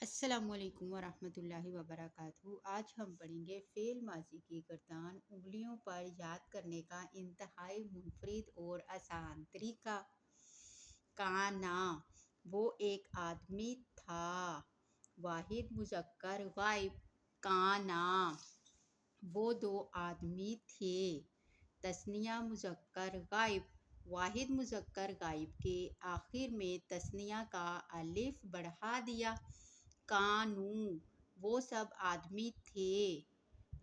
السلام علیکم ورحمۃ اللہ وبرکاتہ۔ آج ہم پڑھیں گے فعل ماضی کی گردان انگلیوں پر یاد کرنے کا انتہائی منفرد اور آسان طریقہ۔ کانا، وہ ایک آدمی تھا۔ واحد مذکر غائب، کانا، وہ دو آدمی تھے۔ تثنیہ مذکر غائب، واحد مذکر غائب کے آخر میں تثنیہ کا الف بڑھا دیا۔ کانوا، وہ سب آدمی تھے۔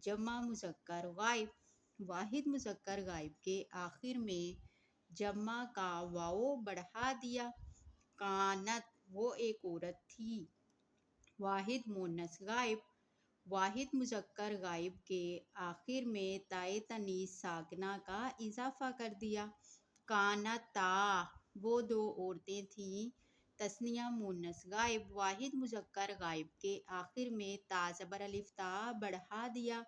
جمع مذکر غائب، واحد مذکر غائب کے آخر میں جمع کا واو بڑھا دیا۔ کانت، وہ ایک عورت تھی۔ واحد مؤنث غائب، واحد مذکر غائب کے آخر میں تائے تانیث ساکنہ کا اضافہ کر دیا۔ کانتا، وہ دو عورتیں تھیں۔ تثنیہ مؤنث غائب، واحد مذکر غائب کے آخر میں تا زبر الف تا بڑھا دیا۔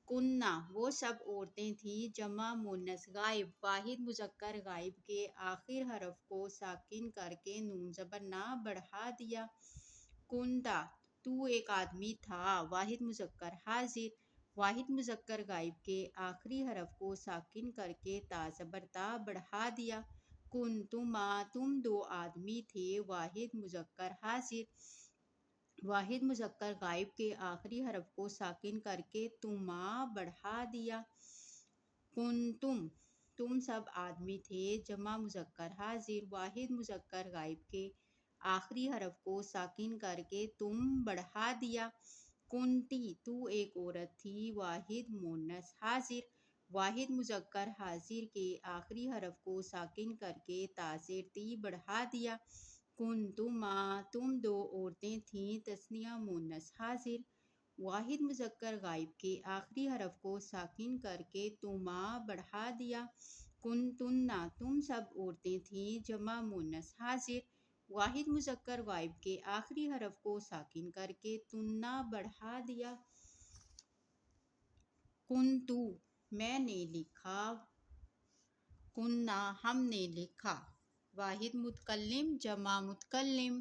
کننا، وہ سب عورتیں تھیں۔ جمع مؤنث غائب، واحد مذکر غائب کے آخر حرف کو ساکن کر کے نون زبر نا بڑھا دیا۔ کنتا، تو ایک آدمی تھا۔ واحد مذکر حاضر، واحد مذکر غائب کے آخری حرف کو ساکن کر کے تا زبر تا بڑھا دیا۔ کنتما، تم دو آدمی تھے۔ واحد مذکر حاضر، واحد مذکر غائب کے آخری حرف کو ساکن کر کے تما بڑھا دیا۔ کنتم، تم سب آدمی تھے۔ جمع مذکر حاضر، واحد مذکر غائب کے آخری حرف کو ساکن کر کے تم بڑھا دیا۔ کنتی، تو ایک عورت تھی۔ واحد مؤنث حاضر، واحد مذکر حاضر کے آخری حرف کو ساکن کر کے تا زیر تی بڑھا دیا۔ کنتما، تم دو عورتیں تھیں۔ تثنیہ مؤنث حاضر، واحد مذکر غائب کے آخری حرف کو ساکن کر کے تما بڑھا دیا۔ کنتنا، تم سب عورتیں تھیں۔ جمع مؤنث حاضر، واحد مذکر غائب کے آخری حرف کو ساکن کر کے تنا بڑھا دیا۔ کنتو، میں نے لکھا۔ کنا، ہم نے لکھا۔ واحد متکلم، جمع متکلم۔